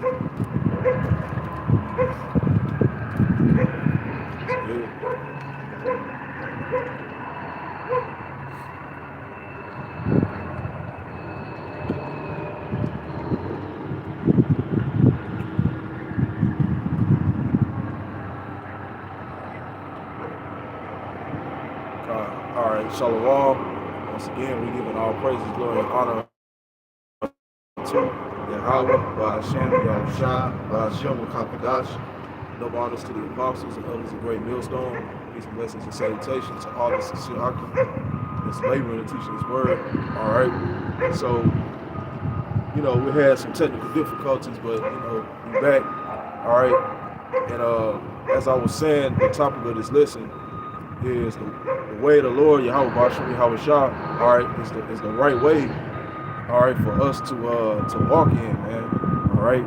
Good. All right, Shalom. Once again, we giving all praises, glory, and honor to Yahweh, Ba'ashem, Yahushua, Ba'ashem, Wakakadash. No honors to the apostles and others of great millstone. Peace and blessings and salutations to all the sincere Akim that's laboring and teaching his word. All right. So, we had some technical difficulties, but, we back. All right. And as I was saying, the topic of this lesson is the way of the Lord, Yahweh Ba'ashem, Yahweh Shah, all right, is the right way, all right, for us to walk in, man, all right.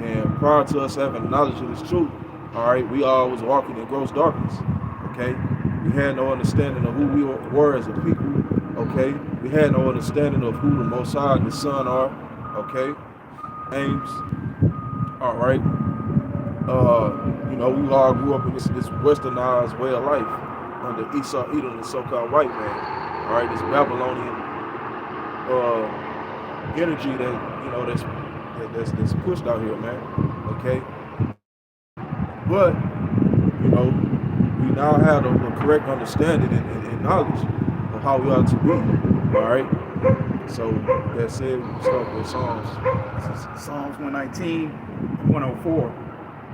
And prior to us having knowledge of this truth, all right, we all was walking in gross darkness, okay. We had no understanding of who we were as a people, okay. We had no understanding of who the Most High and the Son are, okay. Aims, all right. We all grew up in this westernized way of life under Esau, Edom, the so-called white man. All right, this Babylonian energy that's pushed out here, man. Okay, but we now have the correct understanding and knowledge of how we ought to be. All right. So that said, we start with Psalms. Psalms 119 and 104.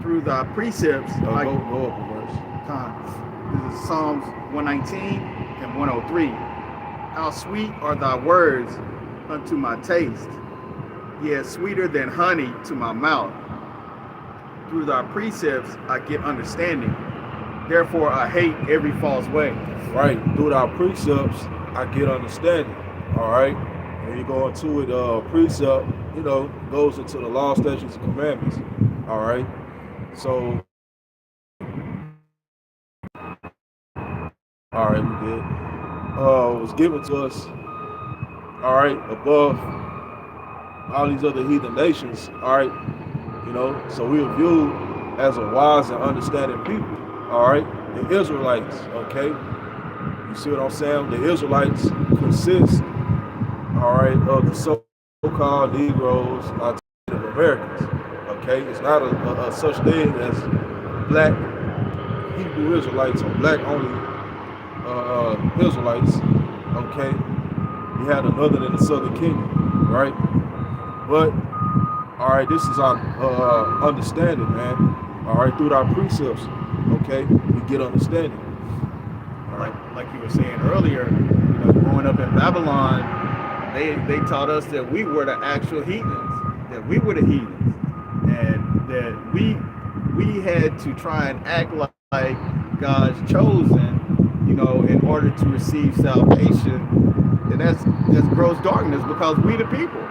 Through thy precepts, go up a verse. This is Psalms 119 and 103. How sweet are thy words unto my taste, yea, sweeter than honey to my mouth. Through thy precepts I get understanding, therefore I hate every false way. Right, through thy precepts I get understanding. All right, and you go into it, precept, goes into the law, statutes, and commandments. All right. So, all right, we did. Was given to us, all right, above all these other heathen nations, all right, so we are viewed as a wise and understanding people, all right, the Israelites, okay, you see what I'm saying? The Israelites consist, all right, of the so-called Negroes, Native Americans. Okay, it's not a such thing as black Hebrew Israelites or black only Israelites. Okay, you had the northern and the southern kingdom, right? But all right, this is our understanding, man. All right, through our precepts, okay, we get understanding. All right, like you were saying earlier, growing up in Babylon, they taught us that we were the actual heathens, that we were the heathens. And that we had to try and act like God's chosen, in order to receive salvation. And that's gross darkness, because we the people,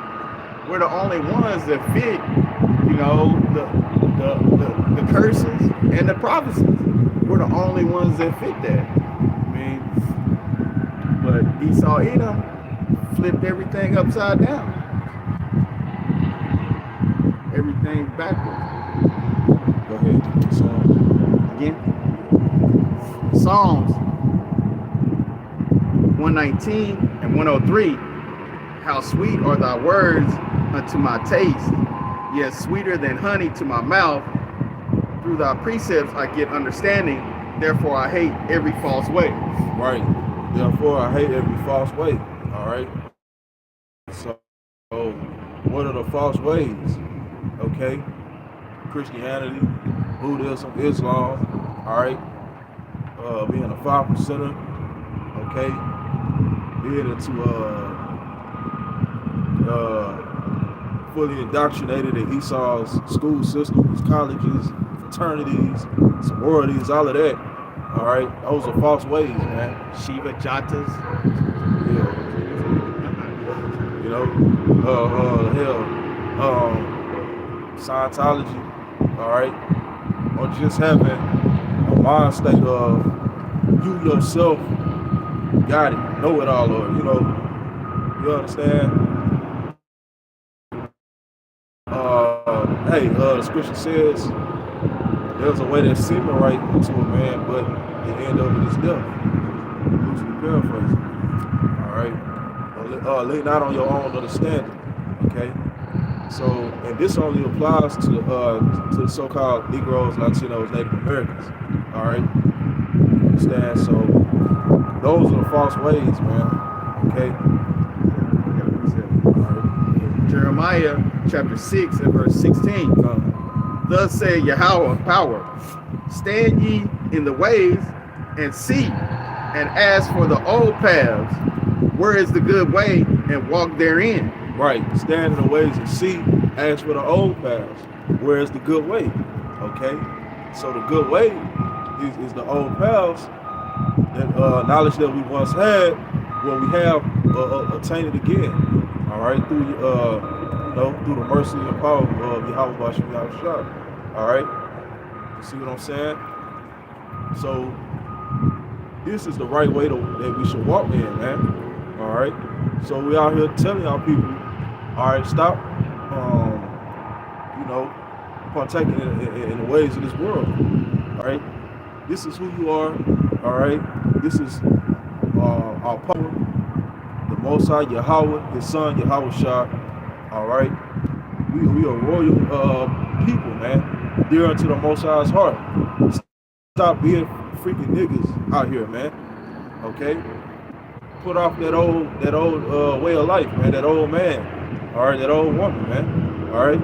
we're the only ones that fit, the curses and the prophecies. We're the only ones that fit that. I mean, but Esau, Edom flipped everything upside down. Everything backwards. Go ahead. Psalms. Again. Psalms 119 and 103. How sweet are thy words unto my taste, yet sweeter than honey to my mouth. Through thy precepts I get understanding, therefore I hate every false way. Right. Therefore I hate every false way. All right. So what are the false ways? Okay, Christianity, Buddhism, Islam, all right, being a 5%er, okay, being into fully indoctrinated in Esau's school system, his colleges, fraternities, sororities, all of that, all right, those are false ways, man. Shiva Jatas, Scientology, all right, or just having a mind state of you yourself got it, know it all, or you understand? hey, the scripture says there's a way that seeming right to a man, but the end of it is death. Loosely paraphrasing. All right. Lean not on your own understanding. Okay. So, and this only applies to the so-called Negroes, Latinos, Native Americans. All right. Understand? So, those are the false ways, man. Okay. All right. Jeremiah chapter 6 and verse 16. Thus say Yahweh power, stand ye in the ways and see, and ask for the old paths, where is the good way, and walk therein. Right, stand in the ways and see, ask for the old paths, where is the good way. Okay, so the good way is the old paths, that knowledge that we once had, what we have attained it again. All right, through through the mercy and power of Yahweh Bashem Yahushua. All right, you see what I'm saying? So this is the right way that we should walk in, man. All right. So we out here telling our people, all right, stop, partaking in the ways of this world. All right. This is who you are. All right. This is our power, the Most High Yahweh, His Son Yahweh Shah. All right. We are royal people, man. Dear unto the Most High's heart. Stop being freaking niggas out here, man. Okay. Put off that old way of life, man. That old man. All right. That old woman, man. All right.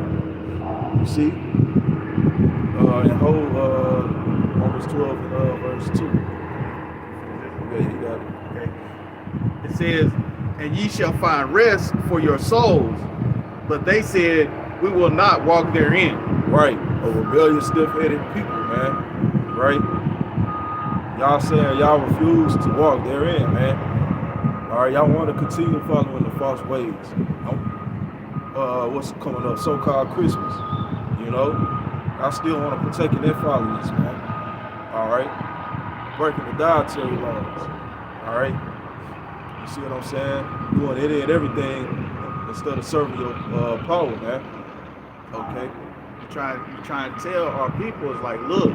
You see, that whole Romans 12 verse 2. Okay, you got it. Okay. It says, and ye shall find rest for your souls. But they said, we will not walk therein. Right. A rebellious, stiff-headed people, man. Right. Y'all saying y'all refuse to walk therein, man. All right. Y'all want to continue following the false ways. What's coming up? So-called Christmas. You know. I still want to partake in their folliness, man. All right. Breaking the dietary laws. All right. You see what I'm saying? Doing any and everything instead of serving your power, man. Okay. You're trying to tell our people is like, look,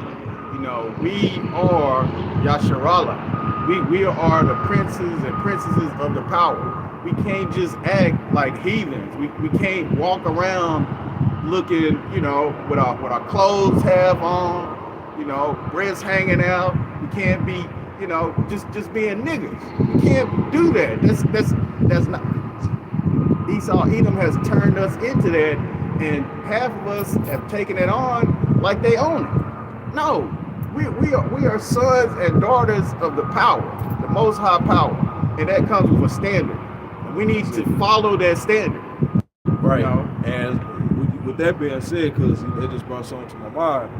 we are Yasharallah. We are the princes and princesses of the power. We can't just act like heathens. We can't walk around looking, with our clothes half on, breasts hanging out. We can't be, just being niggas. We can't do that. That's not. Esau Edom has turned us into that, and half of us have taken it on like they own it. No, we are sons and daughters of the power, the Most High power, and that comes with a standard. And we need to follow that standard. Right. And with that being said, because they just brought something to my mind.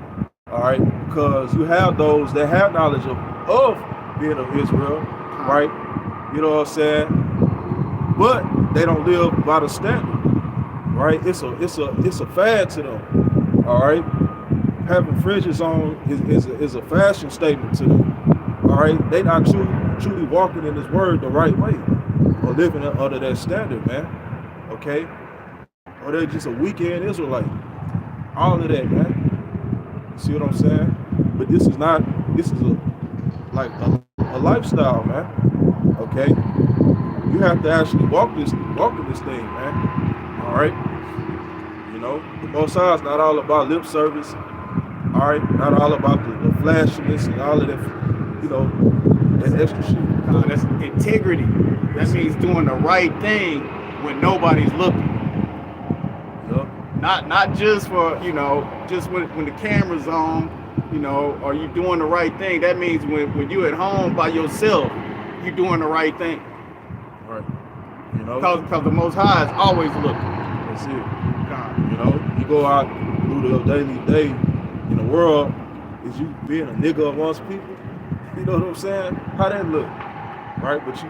All right, because you have those that have knowledge of being of Israel, right? You know what I'm saying? But they don't live by the standard, right? It's a fad to them, all right? Having fringes on is a fashion statement to them, all right? They not truly walking in His word the right way or living under that standard, man, okay? Or they're just a weekend Israelite, all of that, man. See what I'm saying? But this is a lifestyle, man, okay? You have to actually walk in this thing, man. All right. The Most High is not all about lip service. All right, not all about the flashiness and all of that, that extra shit. No, that's integrity. That means doing the right thing when nobody's looking. Yep. Not just for just when the camera's on, are you doing the right thing? That means when you're at home by yourself, you're doing the right thing. Right. Because the Most High is always looking. That's it. You go out through the daily day in the world, is you being a nigga amongst people? You know what I'm saying? How that look? Right? But you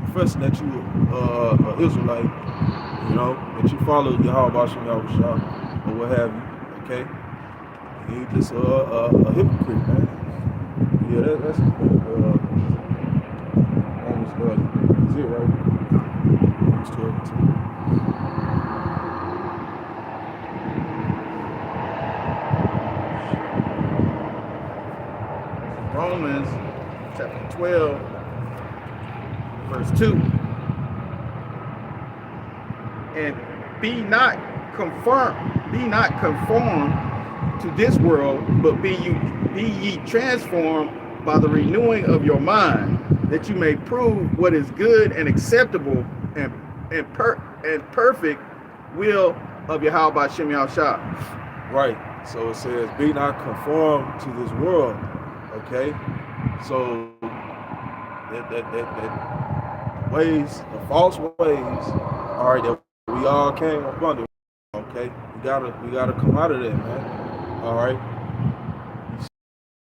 professing that you an Israelite, that you follow Yahweh Bashem Yahushua or what have you, okay? And you just a hypocrite, man. Yeah, that's almost it, right? It's 12 2. Romans chapter 12, verse 2. And be not conformed to this world, but be ye transformed by the renewing of your mind, that you may prove what is good and acceptable and perfect will of Yahweh Shem Yahushua. Right. So it says, be not conformed to this world. Okay. So that ways, the false ways, all right, that we all came up under. Okay. We gotta come out of that, man. All right.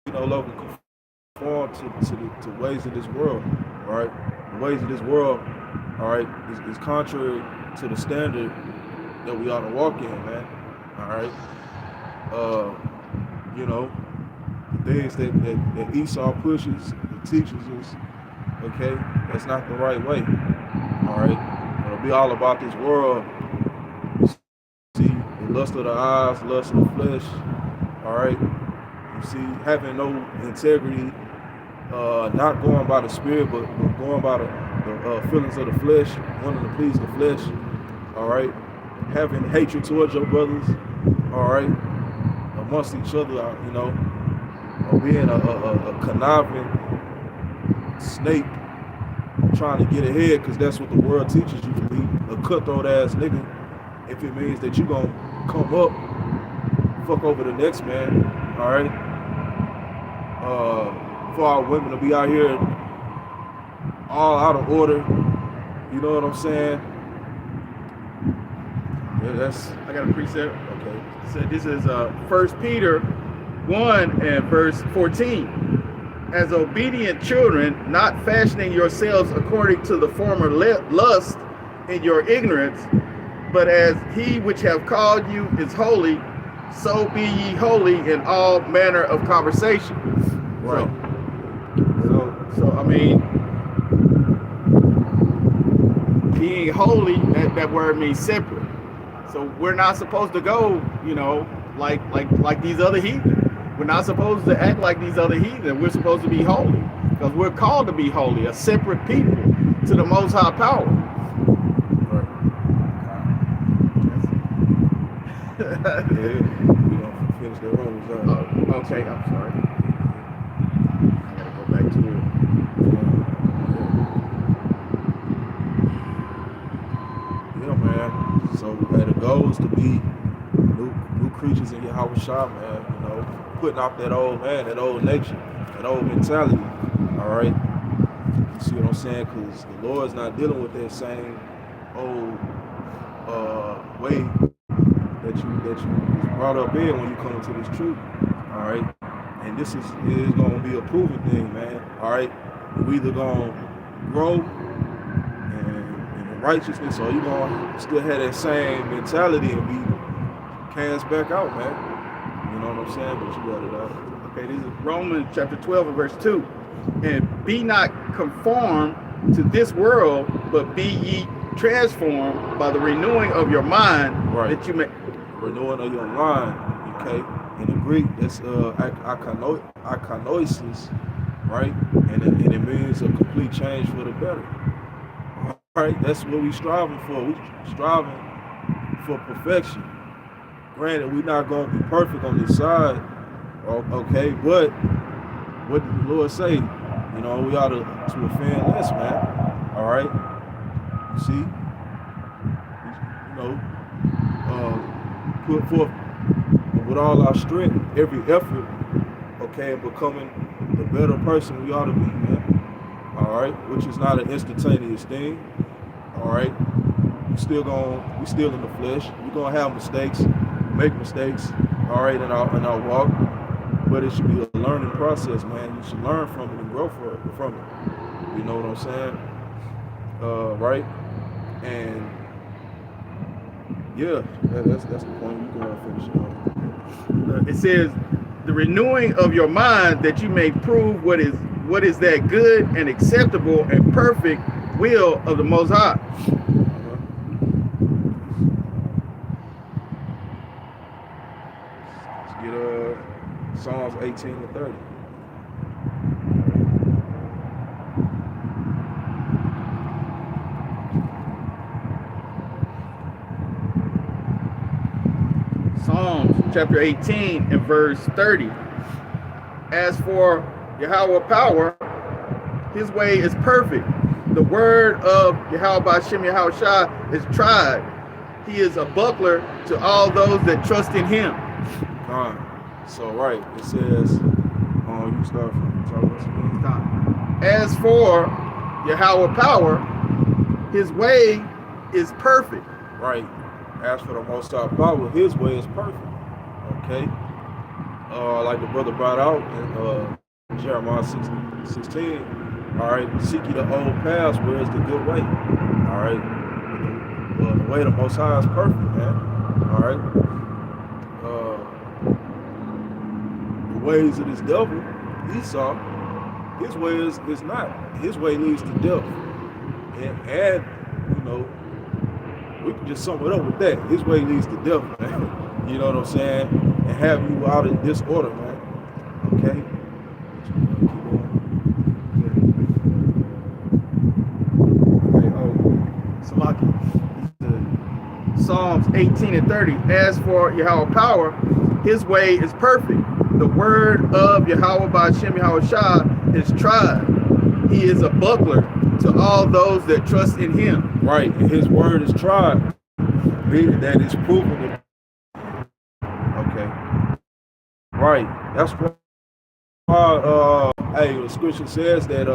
You no longer conform to ways of this world. All right. The ways of this world, all right, is contrary to the standard that we ought to walk in, man. All right. You know, the things that Esau pushes, that teaches us, okay, that's not the right way. All right. It'll be all about this world. See, the lust of the eyes, lust of the flesh. All right. You see, having no integrity, not going by the spirit, but going by the feelings of the flesh, wanting to please the flesh. All right. Having hatred towards your brothers. All right. Amongst each other, you know, or being a conniving snake trying to get ahead, because that's what the world teaches you to be, a cutthroat ass nigga. If it means that you're going to come up, fuck over the next man, all right? For our women to be out here all out of order, you know what I'm saying? Yeah, I got a precept. okay. So this is 1 Peter 1 and verse 14. As obedient children, not fashioning yourselves according to the former lust in your ignorance, but as he which have called you is holy, so be ye holy in all manner of conversation. Right. So I mean, being holy, that word means separate. So we're not supposed to go, you know, like these other heathen. We're not supposed to act like these other heathen. We're supposed to be holy, because we're called to be holy, a separate people to the Most High power. Yeah, we don't finish that room. Okay, I'm sorry. I gotta go back to it. Yeah, man. So the goal is to be new creatures in Yahweh Shah, man. You know, putting off that old man, that old nature, that old mentality. All right. You see what I'm saying? Because the Lord's not dealing with that same old way that you was brought up in when you come into this truth. All right. And this is going to be a proven thing, man. All right. We're either going to grow in righteousness, or you're going to still have that same mentality and be cast back out, man. You know what I'm saying? But you got it out. Okay, this is Romans chapter 12 and verse 2. And be not conformed to this world, but be ye transformed by the renewing of your mind, right, that you may... Renewing of your mind, okay? In the Greek, it's akainosis, right? And it means a complete change for the better. All right, that's what we're striving for. We're striving for perfection. Granted, we're not going to be perfect on this side, okay? But what did the Lord say? You know, we ought to offend less, man. All right? You see? You know, put forth with all our strength, every effort, okay, in becoming the better person we ought to be, man. All right? Which is not an instantaneous thing. All right? We still in the flesh. We're going to have mistakes, make mistakes, all right, in our walk. But it should be a learning process, man. You should learn from it and grow from it. You know what I'm saying? Right? And yeah, that's the point. You go and finish it. It says, the renewing of your mind, that you may prove what is that good and acceptable and perfect will of the Most High. Let's get Psalms 18 and 30. Psalms chapter 18 and verse 30. As for Yahweh power, his way is perfect. The word of Yahweh Ba'Shem Yahweh Shah is tried. He is a buckler to all those that trust in him. So right, it says, you start from talking. As for Yahweh power, his way is perfect. Right. As for the Most High power, his way is perfect. Okay. Like the brother brought out in Jeremiah 16. All right, seek ye the old paths, where is the good way? All right. The way of the Most High is perfect, man. All right. The ways of this devil, Esau, his way is not. His way leads to death. And you know, we can just sum it up with that. His way leads to death, man. You know what I'm saying? And have you out of disorder, man. Okay? Psalms 18 and 30. As for Yahweh power, his way is perfect. The word of Yahweh Ba'Shem Yahweh Shah is tried. He is a buckler to all those that trust in him. Right, and his word is tried, meaning that it's proven. Okay. Right. That's why the scripture says that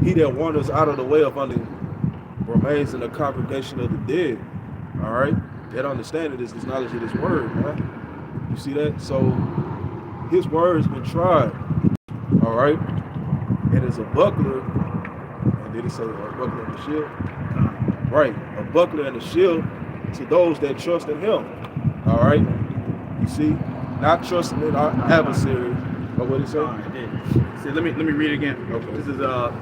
he that wanders out of the way of under remains in the congregation of the dead. All right, that understanding is this knowledge of his word, man. You see that? So his word has been tried. All right, and it's a buckler. And did he say a buckler and a shield? Right, a buckler and a shield to those that trust in him. All right, you see, not trusting in our adversary. Or what did he say? See, let me read it again. Okay. This is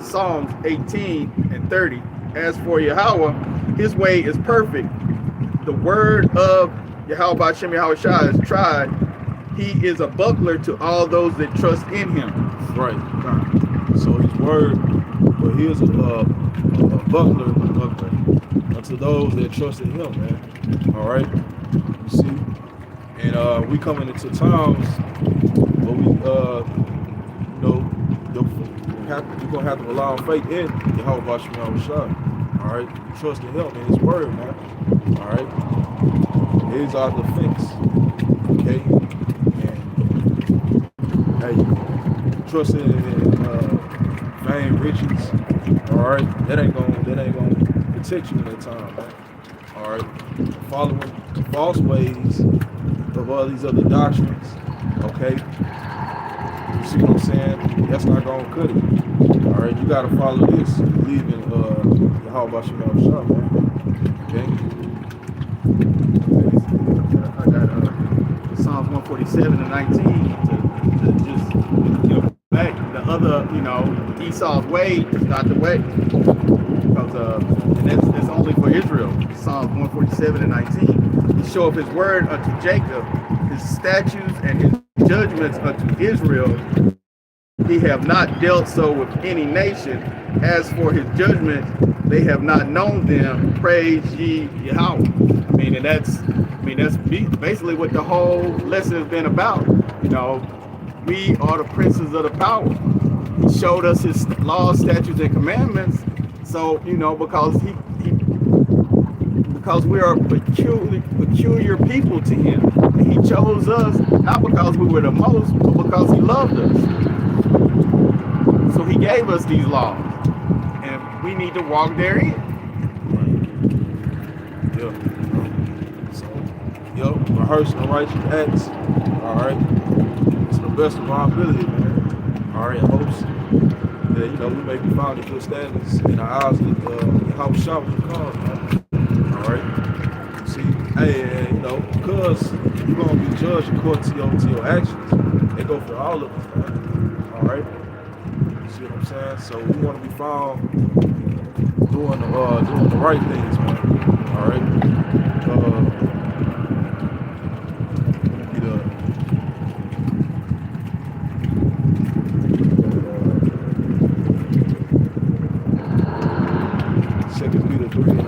Psalms 18 and 30. As for Yahweh, his way is perfect. The word of Yahweh Ba'Shem Yahweh Shah is tried. He is a buckler to all those that trust in him. Right. So his word, well, he is a buckler unto those that trust in him, man. All right. You see, and we coming into times where we, you're gonna have to rely on faith in Yahweh Ba'Shem Yahweh Shah. All right, trust in him and his word, man. All right, he's our defense. Okay, and hey, trust in vain riches. All right, that ain't gonna protect you in that time, man. All right, following the false ways of all these other doctrines. Okay, you see what I'm saying? That's not gonna cut it. All right, you gotta follow this. Believe in Yahweh Ba'Shem Yahweh Shah, man. Okay. I got Psalms 147 and 19 to just back the other, Esau's way is not the way, because and that's only for Israel. Psalms 147 and 19 to show up his word unto Jacob, his statutes and his judgments unto Israel. He have not dealt so with any nation. As for his judgment, they have not known them. Praise ye Yahweh. That's basically what the whole lesson has been about. We are the princes of the power. He showed us his laws, statutes, and commandments. So, because we are peculiar people to him. And he chose us not because we were the most, but because he loved us. So he gave us these laws, and we need to walk therein. Rehearsing the righteous acts. All right, to the best of our ability, man. All right, hopes that we may be found in good standards in the eyes of Yahweh Shah when he comes, man. All right. See, because you're gonna be judged according to your actions. They go for all of us, man. All right. See what I'm saying? So we want to be found doing the right things, man. All right. Second Peter 3 and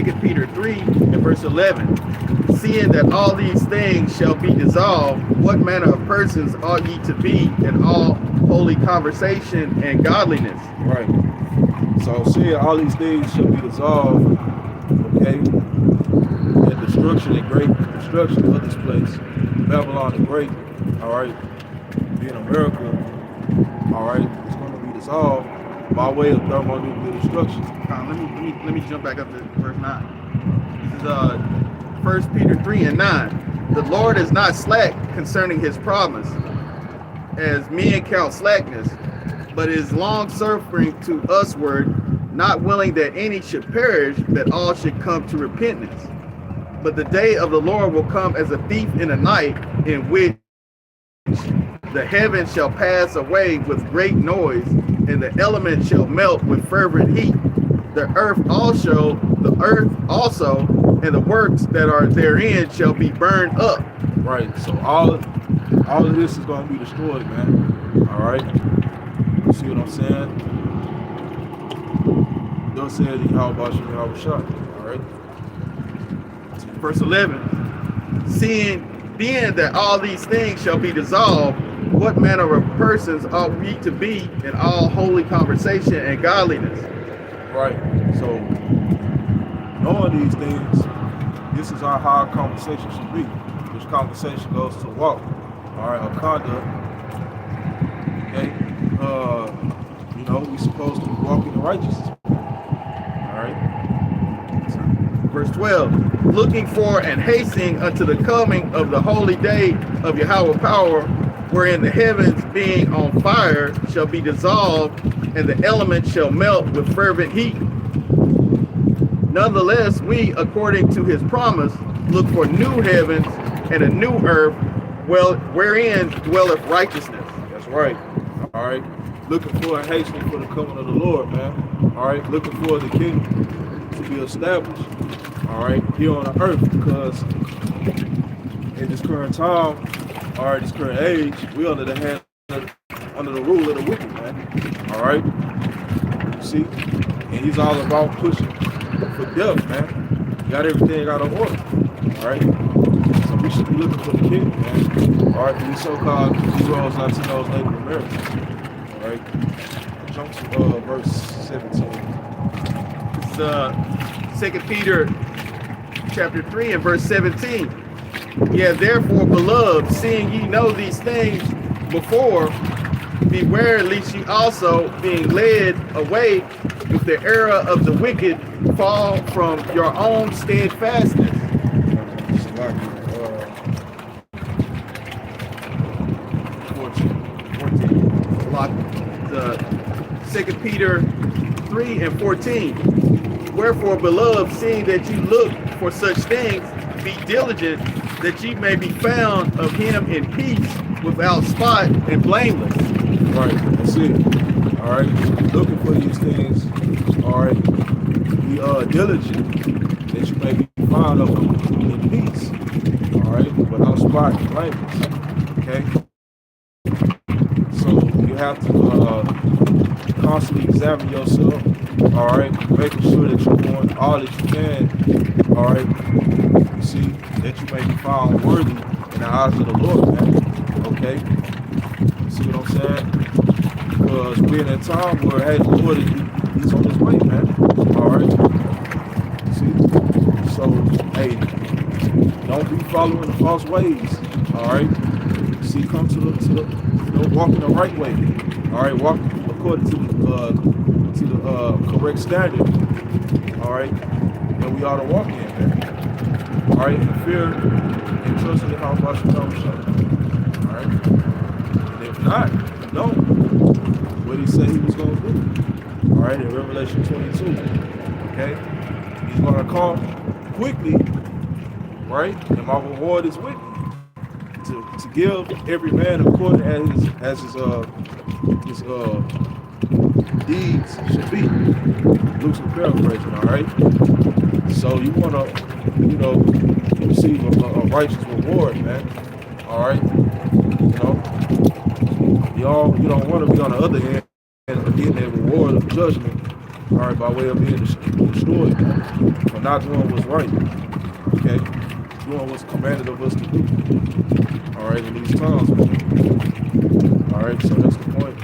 2 Peter 3 and verse 11. Seeing that all these things shall be dissolved, what manner of persons ought ye to be in all holy conversation and godliness? Right. So seeing all these things shall be dissolved, okay, and destruction and great destruction of this place, Babylon the Great, all right, being America, all right, it's going to be dissolved by way of thermonuclear destruction. Let me jump back up to verse 9. This is 1 Peter 3 and 9. The Lord is not slack concerning his promise, as men count slackness, but is long suffering to usward, not willing that any should perish, that all should come to repentance. But the day of the Lord will come as a thief in the night, in which the heavens shall pass away with great noise, and the elements shall melt with fervent heat. The earth also, and the works that are therein shall be burned up. Right. So all of this is going to be destroyed, man. All right. You see what I'm saying? Thus said Yahweh Shah. All right. Verse 11. Seeing then that all these things shall be dissolved, what manner of persons ought we to be in all holy conversation and godliness? Right. So knowing these things, this is how our conversation should be. Which conversation goes to walk, all right, or conduct. Okay. We supposed to be walking in righteousness. All right. Verse 12. Looking for and hastening unto the coming of the holy day of Yahweh power, wherein the heavens being on fire shall be dissolved, and the elements shall melt with fervent heat. Nonetheless, we, according to his promise, look for new heavens and a new earth, wherein dwelleth righteousness. That's right. All right. Looking for and hastening for the coming of the Lord, man. All right. Looking for the kingdom to be established. All right. Here on the earth, because in this current time, all right, this current age, we under the hand, under the rule of the wicked, man. All right. You see, and he's all about pushing for death, man. Got everything out of order. All right. So we should be looking for the king, man. All right. These so-called Negroes, Latinos, Native Americans. All right. Jump to verse 17. It's 2 Peter chapter 3 and verse 17. Yeah, therefore, beloved, seeing ye know these things before, beware lest ye also, being led away with the error of the wicked, fall from your own steadfastness. 2 Peter 3 and 14. Wherefore, beloved, seeing that you look for such things, be diligent that ye may be found of him in peace, without spot and blameless. Right, that's it. All right, looking for these things. All right, be diligent that you may be found of him in peace. All right, without spot and blameless. Okay, so you have to constantly examine yourself. All right, making sure that you're doing all that you can. All right, you see that you may be found worthy in the eyes of the Lord, man. Okay, you see what I'm saying? Because we're in a time where, hey, the Lord he's on his way, man. All right, see. So, hey, don't be following the false ways. All right, see, come to the walk in the right way. All right, walk according to the correct standard. All right, that we ought to walk in, man. All right, in fear and trust in the house about your own show. All right, and if not, don't. What he said he was going to do. All right, in Revelation 22. Okay, he's going to come quickly. Right, and my reward is with me to give every man according as his deeds should be. Loosely paraphrasing, all right? So you want to, receive a righteous reward, man. All right? You don't want to be on the other hand and getting a reward of judgment all right, by way of being destroyed for not doing what's right, okay? Doing what's commanded of us to do, all right, in these times, man. All right, so that's the point.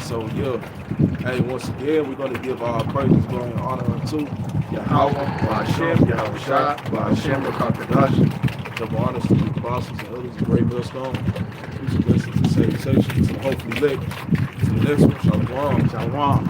So yeah, hey, once again, we're gonna give our praises, glory, and honor unto Yahweh, Ba'ashem, Yahweh Shai, Ba'ashem, Rakakadash. Double honors to the apostles and others, a great millstone. Peace and blessings to salutations, and hopefully lick. To the next one, Shalom. Shalom.